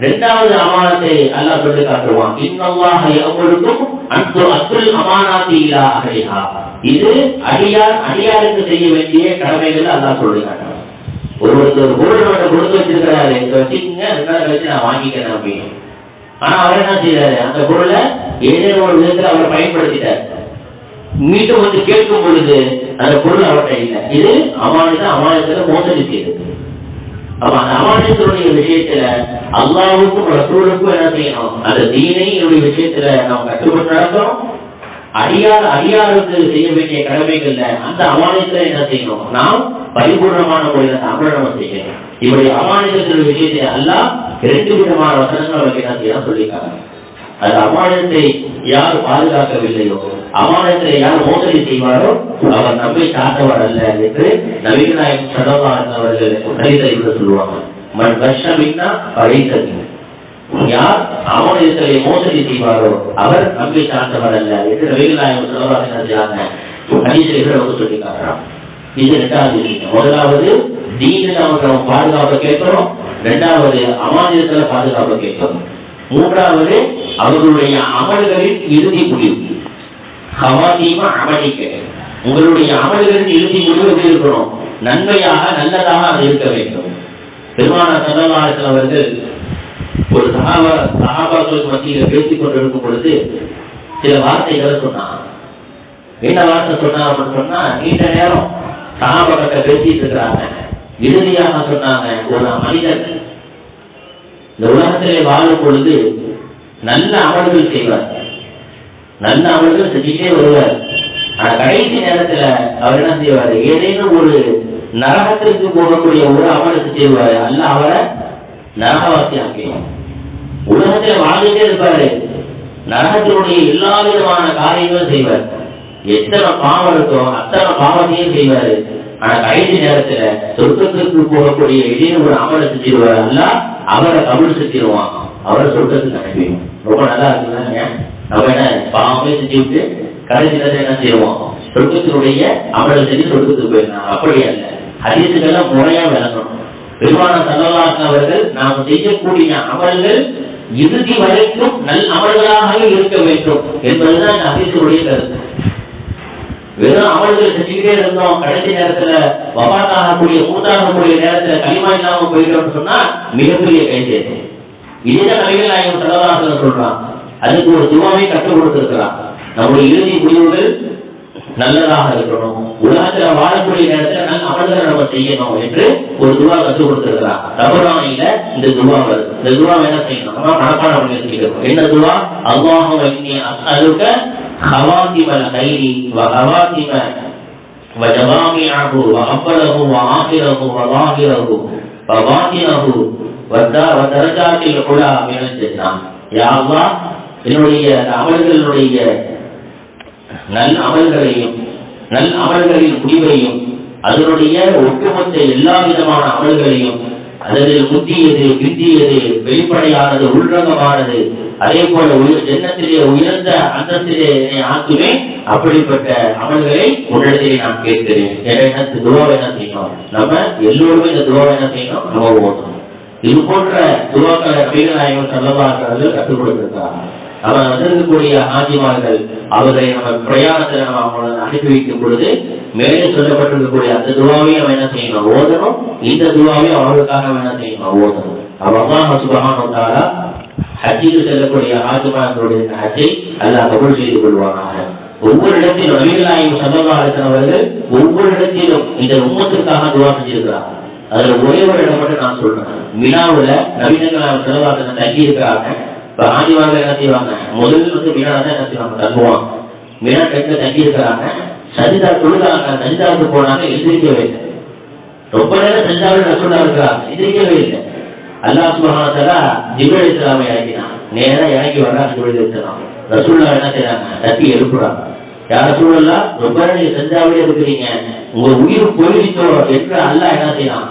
இரண்டாவது அமானத்தை அல்லாஹ் சொல்லி காட்டுவான், இன்னல்லாஹ யஅமுருக்கும் அன் துஅத்துல் அமானாத்தி இலா அஹ்லிஹா. இது அடியாருக்கு செய்ய வேண்டிய கடமைகள் அல்லாஹ் சொல்லி காட்டுவான். ஒருவருக்கு ஒரு பொருள் கொடுத்து வச்சிருக்கிறாரு, வச்சுக்கங்க, ரெண்டாவது வச்சு நான் வாங்கிக்கிறேன் அப்படின்னு. ஆனா அவர் என்ன செய்யறாரு, அந்த பொருளை ஏதேனும் ஒரு விதத்துல அவர் பயன்படுத்திட்டார். மீண்டும் வந்து கேட்கும் பொழுது அந்த பொருள் அவர்கிட்ட இல்லை. இது அமானிதத்துல மோசடி செய்யுது. அப்ப அந்த அமானிதத்துடைய விஷயத்துல அல்லாஹ்வுக்கும் ரசூலுக்கும் என்ன செய்யணும், அந்த தீனையுடைய விஷயத்துல நாம் கட்டுப்பட்டு நடக்கணும். அடியாருக்கு செய்ய வேண்டிய கடமைகள்ல அந்த அமானிதத்துல என்ன செய்யணும், நாம் பரிபூர்ணமான முறையில் அமரணம் செய்யணும். இப்படி அமானிதத்துடைய விஷயத்தை அல்லாஹ் இரண்டு விதமான வசனங்கள் அவருக்கு என்ன செய்ய சொல்லியிருக்காங்க. அந்த அமானிதத்தை யார் பாதுகாக்கவில்லையோ, அமானிதத்தை யார் மோசடி செய்வாரோ அவர் நம்மை சார்ந்தவர் அல்ல என்று நபிகள் நாயகம் ஸல்லல்லாஹு அலைஹி வஸல்லம் அவர்கள் ஹதீஸில் சொல்லுவாங்க. மன் கஷ்ஷமின்னா பழைத்தது, யார் அமானிதத்தை மோசடி செய்வாரோ அவர் நம்மை சார்ந்தவர் அல்ல என்று நபிகள் நாயகம் ஸல்லல்லாஹு அலைஹி வஸல்லம் ஹதீஸில் சொல்லியிருக்காங்க. இது இரண்டாவது விஷயம். முதலாவது தீனில் நம்ம பாதுகாப்பை கேட்கிறோம், இரண்டாவது அமானிதத்துல பாதுகாப்பை கேட்கிறோம், மூன்றாவது அவர்களுடைய அமல்களின் இறுதி முடிவு. உங்களுடைய அமல்களின் இறுதி முடிவு எப்படி இருக்கணும், நன்மையாக நல்லதாக அது இருக்க வேண்டும். பெருமானார் ஸல்லல்லாஹு அலைஹி வஸல்லம் அவர்கள் ஒரு சஹாபாக்களுக்கு மத்தியில் பேசிக் கொண்டிருக்கும் பொழுது சில வார்த்தைகளை சொன்னாங்க. என்ன வார்த்தை சொன்னாங்க அப்படின்னு சொன்னா, நீண்ட நேரம் சஹாபாக்கள் பேசிட்டு இருக்கிறாங்க. இறுதியாக சொன்னாங்க, ஒரு மனிதன் இந்த உலகத்திலே வாழும் பொழுது நல்ல அமல்கள் செய்வார், நல்ல அமல்கள் செஞ்சுட்டே வருவார். ஆனா கடைசி நேரத்துல அவர் என்ன செய்வாரு, ஏதேனும் ஒரு நரகத்திற்கு போகக்கூடிய ஒரு அமலை செய்வாரு, அல்ல அவரை நரகவாசி ஆக்கிடும். உலகத்துல வாழ்ந்துட்டே இருப்பாரு, நரகத்தினுடைய எல்லா விதமான காரியங்களும் செய்வார். எத்தனை பாவம் இருக்கோ அத்தனை பாவத்தையும் செய்வாரு. ஆனா கடைசி நேரத்துல சொர்க்கத்திற்கு போகக்கூடிய ஏதேனும் ஒரு அமலை செஞ்சிருவாரு, அல்ல அவரை கபல் செஞ்சிருவான், அவரை சொர்க்கத்துக்கு அனுப்பிடும். ரொம்ப நல்லா இருக்குங்க. நம்ம என்ன பாவமே செஞ்சு விட்டு கடைசி நேரத்தில் என்ன செய்வோம், சொர்க்கத்தினுடைய அமலை செஞ்சு சொர்க்கத்துக்கு போயிருந்தாங்க. அப்படி அல்ல, ஹதீஸுக்கெல்லாம் முறையா விளங்கணும். பெருமானார் ஸல்லல்லாஹு அலைஹி வஸல்லம் அவர்கள் நாம் செய்யக்கூடிய அமல்கள் இறுதி வரைக்கும் நல் அமல்களாக இருக்க வேண்டும் என்பதுதான் இந்த ஹதீஸுடைய கருத்து. வெறும் அமல்கள் செஞ்சுக்கிட்டே இருந்தோம், கடைசி நேரத்துல வஃபாத்தாகக்கூடிய மூத்தாகக்கூடிய நேரத்துல கலிமா இல்லாம போயிட்டோம்னு சொன்னா மிகப்பெரிய கைசேதம். இதேதான் நபிகள் நாயகம் ஸல்லல்லாஹு அலைஹி வஸல்லம் சொல்றான். அதுக்கு ஒரு துவாவை கற்றுக் கொடுத்திருக்கிறான். நம்முடைய இறுதி முடிவுகள் நல்லதாக இருக்கணும், உலகத்துல வாழக்கூடிய நேரத்துல நல்ல அமல்களை நம்ம செய்யணும் என்று ஒரு துவா கற்றுக் கொடுத்திருக்கிறான். தபரானில இந்த துவா வருது. இந்த துவாவை என்ன செய்யணும், நம்ம மனப்பாடம் பண்ணி வச்சுக்கணும். என்ன துவா? அல்லாஹும்ம இன்னி அஸ்அலுக ஹவாத்திமல் கைரி வ ஹவாத்திம வ ஜவாமிஅஹு வ அவ்வலஹு வ ஆகிரஹு வ லாஹிரஹு வ பாத்தினஹு வ தரஜாத்தில் உலா மினல் ஜன்னah. யா அல்லாஹ், என்னுடைய அமல்களுடைய நல்ல அமல்களையும் நல்ல அமல்களின் முடிவையும் அதனுடைய ஒட்டுமொத்த எல்லா விதமான அமல்களையும், அதில் முத்தியது பிந்தியது வெளிப்படையானது உள்ரங்கமானது, அதே போல ஜன்னத்திலே உயர்ந்த அந்தத்திலே ஆக்குவே, அப்படிப்பட்ட அமல்களை உன்னிடத்திலே நான் கேட்கிறேன். என்ன துவாவை என்ன செய்யணும், நம்ம எல்லோருமே இந்த துவாவை என்ன செய்யணும், நம்ம ஓட்டணும். இது போன்ற துவாக்களை நபிகள் நாயகம் ஸல்லல்லாஹு அலைஹி வஸல்லம் கற்றுக் கொடுத்திருக்கிறாங்க. நம்ம வந்திருக்கக்கூடிய ஆஜிமார்கள் அவர்களை நம்ம பிரயாணத்தில் நம்ம அவங்களை அனுப்பி வைக்கும் பொழுது மேலே சொல்லப்பட்டிருக்கக்கூடிய அந்த துவாவையும் நம்ம என்ன செய்யணும், ஓதணும். இந்த துவாவையும் அவர்களுக்காக என்ன செய்யணும், ஓதணும். அல்லாஹ் சுப்ஹானஹு வ தஆலா ஹஜ்ஜுக்கு செல்லக்கூடிய ஆஜிமார்களுடைய ஹஜ்ஜை அல்லாஹ் கபூல் செய்து கொள்வானாக. ஒவ்வொரு இடத்திலும் நபிகள் நாயகம் ஸல்லல்லாஹு அலைஹி வஸல்லம் அவர்கள் ஒவ்வொரு இடத்திலும் இந்த உம்மத்துக்காக துவா செஞ்சிருக்கிறாங்க. அதுல ஒரே ஒரு இடம் மட்டும் நான் சொல்றேன். மினாவுல நபிகள் நாயகம் ஸல்லல்லாஹு அலைஹி வஸல்லம் தங்கி இருக்கிறாங்க. ஆதிவாங்க என்ன செய்வாங்க, முதல்ல மீனா தான் என்ன செய்வாங்க, தங்குவாங்க. மீனா டைம்ல தங்கி இருக்கிறாங்க, சஜிதா தொழுதாங்க, சஜிதாவுக்கு போனாங்க, எந்திரிக்கவே இல்லை. ரொம்ப நேரம் சஜிதாவில் ரசூலா இருக்கிறாங்க, எந்திரிக்கவே இல்லை. அல்லாஹ் சுப்ஹானஹு வ தஆலா ஜிப்ரீல் அலைஹிஸ்ஸலாமை இறக்கினான். நேரா இறங்கி வர்றாங்க ஜிப்ரீல் அலைஹிஸ்ஸலாம். ரசூலுல்லாஹ் என்ன செய்றாங்க, தட்டி எழுப்புறாங்க. யா ரசூலல்லாஹ், ரொம்ப நேரம் நீங்க சஜிதாவிலே இருக்கிறீங்க, உங்க உயிர் போயிடுச்சோ என்று அல்லாஹ் என்ன செய்யலாம்,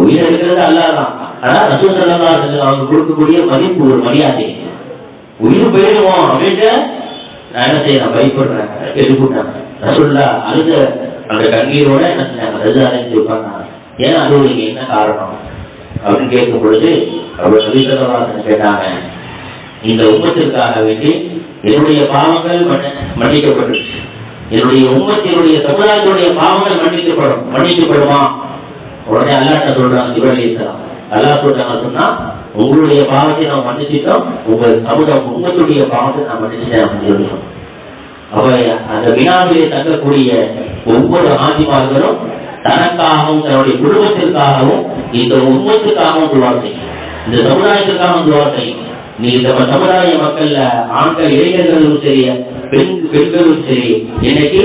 உயிர் எடுக்கிறது அல்லாஹ் தான். ஆனா ரசூல் ஸல்லல்லாஹு அலைஹி வஸல்லம் அவங்க கொடுக்கக்கூடிய மதிப்பு ஒரு மரியாதை. உயிர் போயிடுவோம் அப்படின்ட்டு நான் என்ன செய்யறேன், பயப்படுறேன், எழுப்பிட்டாங்க. ரசூலுல்லாஹ் அழுத அந்த கண்ணீரோட என்ன செஞ்சாங்க, ரஜாலைன்னு சொல்றாங்க. ஏன் அழுவுறீங்க, என்ன காரணம் அப்படின்னு கேட்கும் பொழுது அவர் நபி ஸல்லல்லாஹு அலைஹி வஸல்லம் கேட்டாங்க, இந்த உம்மத்திற்காக வேண்டி என்னுடைய பாவங்கள் மன்னிக்கப்பட்டுச்சு, என்னுடைய உம்மத்தினுடைய சமுதாயத்தினுடைய பாவங்கள் மன்னிக்கப்படுமா? உடனே அல்லாஹ் சொல்றாங்க, ஜிப்ரீல் அலைஹிஸ்ஸலாம் அல்லாஹ் சொல்றாங்க, சொன்னா உங்களுடைய பாவத்தை நாம் மன்னிச்சிட்டோம், உங்க சமுதாய உம்மத்துடைய பாவத்தை நான் மன்னிச்சிட்டேன் அப்படின்னு சொல்லுவோம். அப்ப அந்த வினாவிலே தங்கக்கூடிய ஒவ்வொரு ஆதிமார்களும் தனக்காகவும் தன்னுடைய குடும்பத்திற்காகவும் இந்த உம்மத்துக்காகவும் துவா செய்யும், இந்த சமுதாயத்திற்காகவும் துவா செய்யும். நீ இந்த சமுதாய மக்கள்ல ஆண்கள் இளைஞர்களும் சரி பெண்களும் சரி இன்னைக்கு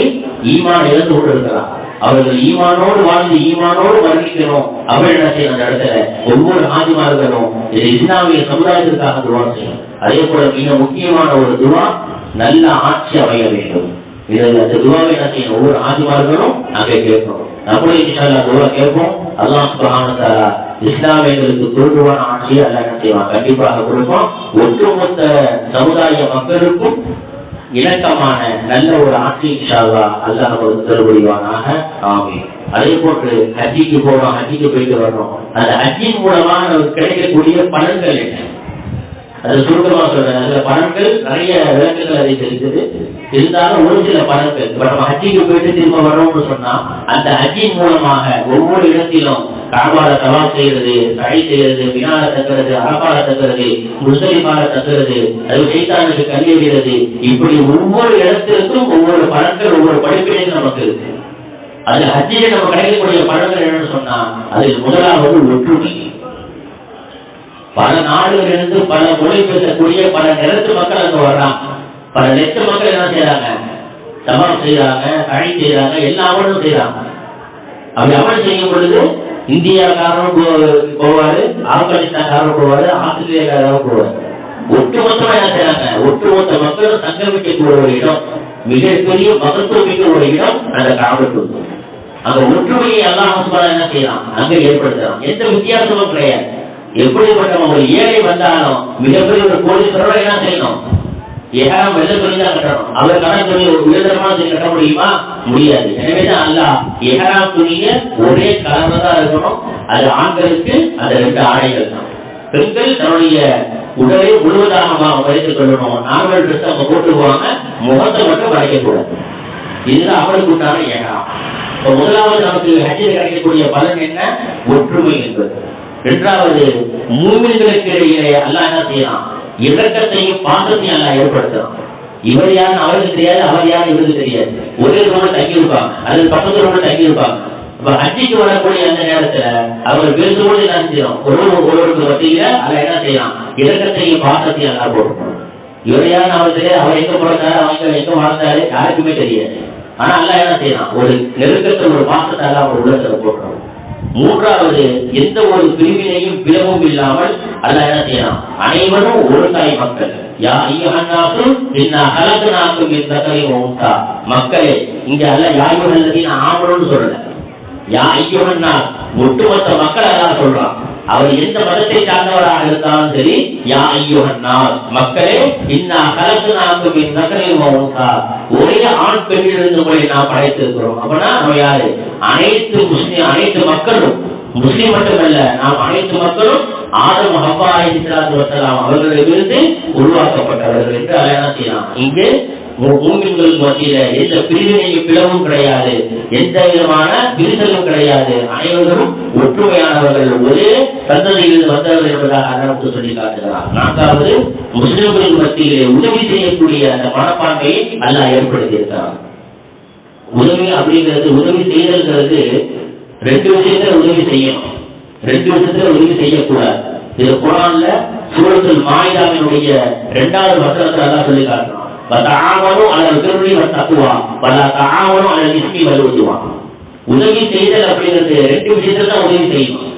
ஈமான் இழந்து கொண்டு இருக்கிறார். அவர்கள் ஈமானோடு வாழ்ந்து ஈமானோடு மரணிக்கணும் அப்படி என்ன செய்யணும், அந்த இடத்துல ஒவ்வொரு ஆதிமார்களும் இது இஸ்லாமிய சமுதாயத்திற்காக துவா செய்யும். அதே போல மிக முக்கியமான ஒரு துவா, நல்ல ஆட்சி அமைய வேண்டும். இதில் அந்த துவாவை என்ன செய்யணும், ஒவ்வொரு ஆதிமார்களும் நாங்கள் கேட்போம். நம்மளும் இன்ஷா அல்லாஹ் துவா கேட்போம். அல்லாஹ் சுப்ஹானஹு வ தஆலா இஸ்லாமியர்களுக்கு தோல்வான ஆட்சியை அல்லாஹ் என்ன செய்வான், கண்டிப்பாக கொடுப்போம். ஒட்டுமொத்த சமுதாய மக்களுக்கும் இணக்கமான நல்ல ஒரு ஆட்சி இன்ஷா அல்லாஹ் அல்லாஹ் நமக்கு தருவானாக. ஆமீன். அதே போன்று ஹஜ்ஜிக்கு போறோம், ஹஜ்ஜிக்கு போயிட்டு வர்றோம். அந்த ஹஜ்ஜின் மூலமாக நமக்கு கிடைக்கக்கூடிய பலன்கள் என்ன, அது சுருக்கமா சொல்றேன். அந்த பலன்கள் நிறைய விளக்கங்கள் அதை தெரிஞ்சது, இருந்தாலும் ஒரு சில பலன்கள். இப்ப நம்ம ஹஜ்ஜிக்கு போயிட்டு திரும்ப வர்றோம்னு சொன்னா அந்த ஹஜ்ஜின் மூலமாக ஒவ்வொரு இடத்திலும் காபால தவாப் செய்யறது, சை செய்யறது, மினால தங்குறது, அரபால தங்குறது, முஸ்தலிஃபால தங்குறது, அது ஷைத்தானுக்கு கல்லெறிகிறது, இப்படி ஒவ்வொரு இடத்திற்கும் ஒவ்வொரு பலன்கள் ஒவ்வொரு படிப்பினைகள் நமக்கு இருக்கு. அதுல ஹஜ்ஜில நம்ம கிடைக்கக்கூடிய பலன்கள் என்னன்னு சொன்னா அதில் முதலாவது ஒற்றுமை. பல நாடுகளிலிருந்து பல மொழி பேசக்கூடிய பல நிலத்து மக்கள் அங்க வர்றாங்க. பல லட்சம் மக்கள் என்ன செய்யறாங்க, தவாப் செய்யறாங்க, கழி செய்யறாங்க, எல்லா அமலும் செய்யறாங்க. அப்படி அமல் செய்யும் பொழுது இந்தியாக்காரரும் போவாரு, ஆப்கானிஸ்தான்காரரும் போவாரு, ஆஸ்திரேலியாக்காரரும் போவாரு. ஒட்டுமொத்தமா என்ன செய்யறாங்க, ஒட்டுமொத்த மக்களும் சங்கமிக்கக்கூடிய ஒரு இடம், மிகப்பெரிய மகத்துவமிக்க ஒரு இடம் அந்த காபத்துல். அங்க ஒற்றுமையை அல்லாஹ் சுப்ஹானஹு என்ன செய்யலாம், அங்க ஏற்படுத்தலாம். எந்த வித்தியாசமும் கிடையாது. எப்படிப்பட்ட ஒரு ஏழை வந்தாலும் மிகப்பெரிய ஒரு கோடீஸ்வரரோட என்ன செய்யணும், ஏகாரம் வெள்ள சொல்லி தான் கட்டணும். அவர் கடன் சொல்லி ஒரு உயர்தரமான சொல்லி கட்ட முடியுமா? முடியாது. எனவேதான் அல்லாஹ் ஏகாரம் துணிய ஒரே கலர்ல தான் இருக்கணும். அது ஆண்களுக்கு அந்த 2 ஆடைகள் தான். பெண்கள் தன்னுடைய உடலை முழுவதாக மறைத்துக் கொள்ளணும். நார்மல் ட்ரெஸ் அவங்க போட்டுக்குவாங்க, முகத்தை மட்டும் மறைக்கக்கூடாது. இதுதான் அவளுக்கு உண்டான ஏகாரம். இப்ப முதலாவது நமக்கு ஹஜ்ஜில் கிடைக்கக்கூடிய பலன் என்ன? ஒற்றுமை என்பது. இரண்டாவது, மூமின்களுக்கு இடையிலே அல்லாஹ் என்ன செய்யலாம், இரக்கத்தையும் பாசத்தையும் அல்லாஹ் ஏற்படுத்தலாம். இவர் யாருன்னு அவருக்கு தெரியாது, அவர் யாரும் இவருக்கு தெரியாது. ஒரே ரூம்ல தங்கி இருப்பாங்க, அல்லது பக்கத்து ரூம்ல தங்கி இருப்பாங்க. இப்ப ஹஜ்ஜிக்கு வரக்கூடிய அந்த நேரத்துல அவர் பேசும்போது என்ன செய்யணும், ஒருவருக்கு மத்தியில அல்லாஹ் என்ன செய்யலாம், இரக்கத்தையும் பாசத்தையும் அல்லாஹ் போடணும். இவர் யாருன்னு அவர் தெரியாது, அவர் எங்க பிறந்தாரு, அவங்க எங்க வாழ்ந்தாரு, யாருக்குமே தெரியாது. ஆனா அல்லாஹ் என்ன செய்யலாம், ஒரு நெருக்கத்தை, ஒரு பாசத்தை அல்லாஹ் அவர் உள்ளத்துல போடுறோம். மூன்றாவது, எந்த ஒரு பிரிவினையும் பிளவும் இல்லாமல் அல்லாஹ் என்ன செய்யலாம், அனைவரும் ஒரு தாய் மக்கள். யா அய்யுஹன் நாஸு இன்னா ஹலக்னாக்கும் மின் தகரின் வ உன்ஸா. மக்களே, இங்க அல்லாஹ் யா அய்யுஹல்லதீன ஆமனூன்னு சொல்லல, யா அய்யுஹன் நாஸ், ஒட்டுமொத்த மக்கள் அல்லாஹ் சொல்றான். அவர் எந்த மதத்தை சார்ந்தவராக இருந்தாலும் சரி, யா அய்யுஹன் நாஸ், மக்களே, இன்னா ஹலக்னாக்கும் மின் தகரின் வ உன்ஸா, ஒரே ஆண் பெண்ணிலிருந்து உங்களை நாம் படைத்திருக்கிறோம். அப்படின்னா நம்ம யாரு, அனைத்து முஸ்லிம், அனைத்து மக்களும், முஸ்லிம் மட்டுமல்ல, நாம் அனைத்து மக்களும் ஆதம் ஹவ்வா அலைஹிஸ்ஸலாத்து வஸ்ஸலாம் அவர்களிலிருந்து உருவாக்கப்பட்டவர்கள் என்று அல்லாஹ் என்ன செய்யலாம். இங்கே மூமின்களுக்கு மத்தியில எந்த பிரிவினையும் பிளவும் கிடையாது, எந்த விதமான விரிசலும் கிடையாது. அனைவரும் ஒற்றுமையானவர்கள், ஒரே சந்ததியிலிருந்து வந்தவர்கள் என்பதாக அல்லாஹ் சொல்லி காட்டுகிறார். நான்காவது, முஸ்லிம்களுக்கு மத்தியிலே உதவி செய்யக்கூடிய அந்த மனப்பான்மையை அல்லாஹ் ஏற்படுத்தி இருக்கிறார். உதவி அப்படிங்கிறது, உதவி செய்யறது 2 விஷயத்துல உதவி செய்யணும், 2 விஷயத்துல உதவி செய்யக்கூடாது. இது குர்ஆன்ல சூரத்துல் மாயிதாவினுடைய 2வது வசனத்துல அல்லாஹ் சொல்லி காட்டுறான். வதஆவனு அலல் பிர்ரி வத்தக்வா வலா தஆவனு அலல் இஸ்மி வல் உத்வான். உதவி செய்தல் அப்படிங்கிறது 2 விஷயத்துல தான் உதவி செய்யணும்.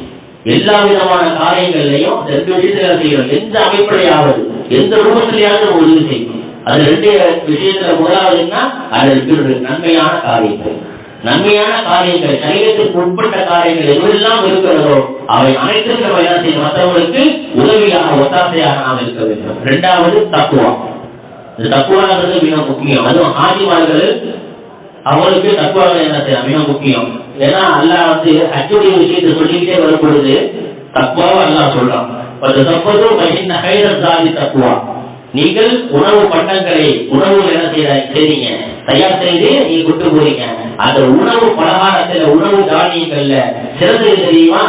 எல்லா விதமான காரியங்கள்லையும் 2 விஷயத்துல செய்யணும். எந்த அமைப்பிலையாவது, எந்த ரூபத்திலேயாவது உதவி செய்யணும். அது 2 விஷயத்துல முதலாவதுன்னா அலல் பிர்ரி, நன்மையான காரியங்கள். நன்மையான காரியங்கள், சரீரத்திற்கு உட்பட்ட காரியங்கள் எதுவெல்லாம் இருக்கிறதோ அவை அனைத்திற்கும் நம்ம என்ன செய்யணும், மற்றவர்களுக்கு உதவியாக, ஒத்தாசையாக நாம் இருக்க வேண்டும். 2வது தக்வா. இந்த தக்வாங்கிறது மிக முக்கியம். அதுவும் ஆதிமார்கள் அவங்களுக்கு தக்வாங்க என்ன செய்யணும், மிக முக்கியம். ஏன்னா அல்லாஹ் ஹஜ்ஜுடைய விஷயத்தை சொல்லிக்கிட்டே வரும் பொழுது தக்வாவை அல்லாஹ் சொல்றான். தக்வா, நீங்கள் உணவு பண்டங்களை, உணவு என்ன செய்றீங்க, தயார் செய்து நீங்க கொண்டு போறீங்க. அந்த உணவு பலகாரத்துல, உணவு தானியங்கள்ல சிறந்தது தெரியுமா?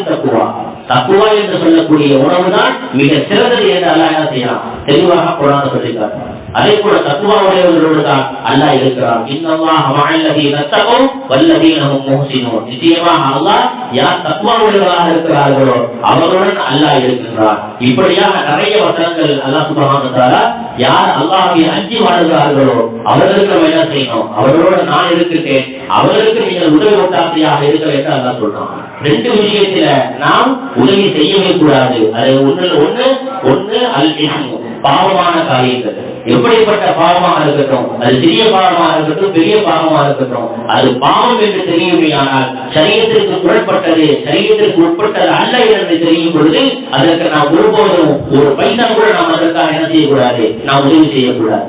தக்குவா. தக்குவா என்று சொல்லக்கூடிய உணவு தான் மிக சிறந்தது என்று அல்லாஹ் என்ன செய்யலாம், தெளிவாக குர்ஆன்ல சொல்லியிருக்கார். அதே போல தக்குவா உடையவர்களோடு தான் அல்லாஹ் இருக்கிறார். இன்னல்லாஹ மஅல்லதீன தகவ் வல்லதீன ஹும் முஹ்ஸினூன். நிச்சயமாக அல்லாஹ் யார் தக்குவா உடையவர்களாக இருக்கிறார்களோ அவர்களுடன் அல்லாஹ் இருக்கிறார். இப்படியாக நிறைய வசனங்கள் அல்லாஹ் சுப்ஹானஹு வ தஆலா யார் அல்லாஹ்வை அஞ்சி வாழ்கிறார்களோ அவர்களுக்கு நம்ம என்ன செய்யணும், அவர்களோட நான் இருக்கிறேன், அவர்களுக்கு நீங்கள் உதவி ஒத்தாசையாக இருக்க வேண்டும் அல்லாஹ் சொல்றான். 2 விஷயத்துல நாம் உதவி செய்யவே கூடாது. அது ஒன்று அல் இஸ்மு, பாவமான காரியங்கள். எப்படிப்பட்ட பாவமாக இருக்கட்டும், அது சிறிய பாவமாக இருக்கட்டும், பெரிய பாவமாக இருக்கட்டும், அது பாவம் என்று தெரியுமையானால் சரீரத்திற்கு புறப்பட்டது, சரீரத்திற்கு உட்பட்டது அல்ல என்று தெரியும் பொழுது அதற்கு நாம் ஒருபோதும் ஒரு பைசா கூட நாம் அதற்காக என்ன செய்யக்கூடாது, நாம் உதவி செய்யக்கூடாது.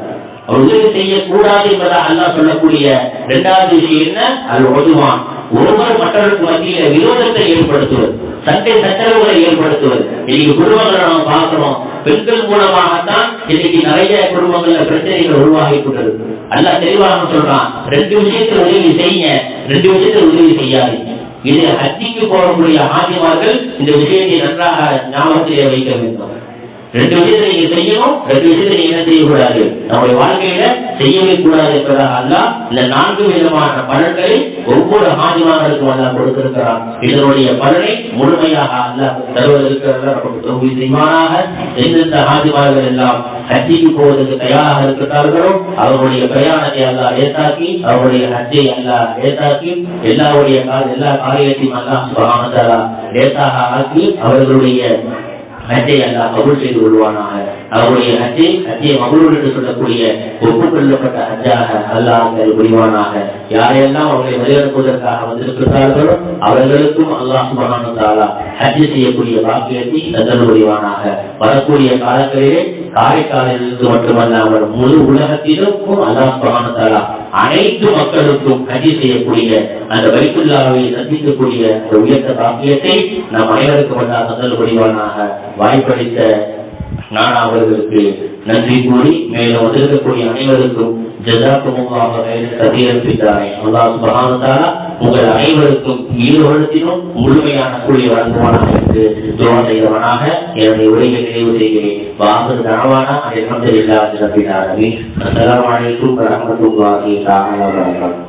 உதவி செய்யக்கூடாது என்பதாக அல்லாஹ் சொல்லக்கூடிய 2வது விஷயம் என்ன, அது உதுவான். ஒருவர் மற்றவருக்கு மத்தியில விரோதத்தை ஏற்படுத்துவது, சண்டை சச்சரவுகளை ஏற்படுத்துவது. இன்னைக்கு குடும்பங்களை நாம் பார்க்கிறோம், பெண்கள் மூலமாகத்தான் இன்னைக்கு நிறைய குடும்பங்கள்ல பிரச்சனைகள் உருவாகி கொண்டது. அல்லாஹ் தெளிவாக சொல்றான், 2 விஷயத்துல உதவி செய்யுங்க, 2 விஷயத்துல உதவி செய்யாதீங்க. இது ஹஜ்ஜிக்கு போகக்கூடிய ஆதிமார்கள் இந்த விஷயத்தை நன்றாக ஞாபகத்திலே வைக்க வேண்டும். 2 விஷயத்தை நீங்க செய்யணும், 2 விஷயத்தை நீங்க என்ன செய்யக்கூடாது, நம்முடைய வாழ்க்கையில செய்யவே கூடாது என்பதாக அல்லாஹ் இந்த 4 விதமான பலன்களை ஒவ்வொரு ஹாஜிமார்களுக்கும் அல்லாஹ் கொடுத்திருக்கிறான். இதனுடைய பலனை முழுமையாக அல்லாஹ் தருவதற்காக நமக்கு தௌஃபீக் செய்வானாக. எந்தெந்த ஹாஜிமார்கள் எல்லாம் ஹஜ்ஜிக்கு போவதற்கு தயாராக இருக்கிறார்களோ அவருடைய பிரயாணத்தை அல்லாஹ் லேசாக்கி, அவருடைய ஹஜ்ஜை அல்லாஹ் லேசாக்கி, எல்லா காரியத்தையும் அல்லாஹ் சுப்ஹானஹு வ தஆலா லேசாக ஆக்கி அவர்களுடைய ஹஜ்ஜை அல்லாஹ் கபூல் செய்து கொள்வானாக. அவருடைய ஹஜ்ஜை மக்ரூர் என்று சொல்லக்கூடிய ஒப்புக்கொள்ளப்பட்ட ஹஜ்ஜாக அல்லாஹ் புரிவானாக. யாரெல்லாம் அவர்களை வழிநடத்துவதற்காக வந்திருக்கிறார்களோ அவர்களுக்கும் அல்லாஹ் சுப்ஹானஹு வ தஆலா ஹஜ் செய்யக்கூடிய பாக்கியத்தை தந்தல் புரிவானாக. வரக்கூடிய காலங்களிலே காரைக்காலிலிருந்து மட்டுமல்லாமல் முழு உலகத்திலும் அல்லாஹ் சுப்ஹானஹு வ தஆலா அனைத்து மக்களுக்கும் ஹஜ் செய்யக்கூடிய அந்த பைத்துல்லாஹை சந்திக்கக்கூடிய உயர்ந்த பாக்கியத்தை நம் அனைவருக்கும் அல்லாஹ் தந்தல் புரிவானாக. வாய்ப்பளித்த நான் அவர்களுக்கு நன்றி கூறி மேலும் வந்திருக்கக்கூடிய அனைவருக்கும் ஜஸாக்குமுல்லாஹு கதீரன் ஃபித்தாரே. அல்லாஹ் சுப்ஹானஹு வ தஆலா உங்கள் அனைவருக்கும் ஈடுபடுத்தினும் முழுமையான கூலி வழங்குவானாக என்று துஆ செய்தவனாக என்னுடைய உரையை நிறைவு செய்கிறேன். வாஹிரு தஅவானா அல்ஹம்துலில்லாஹி ரப்பில் ஆலமீன். அஸ்ஸலாமு அலைக்கும் வ ரஹ்மத்துல்லாஹி தஆலா வ பரகாத்துஹு.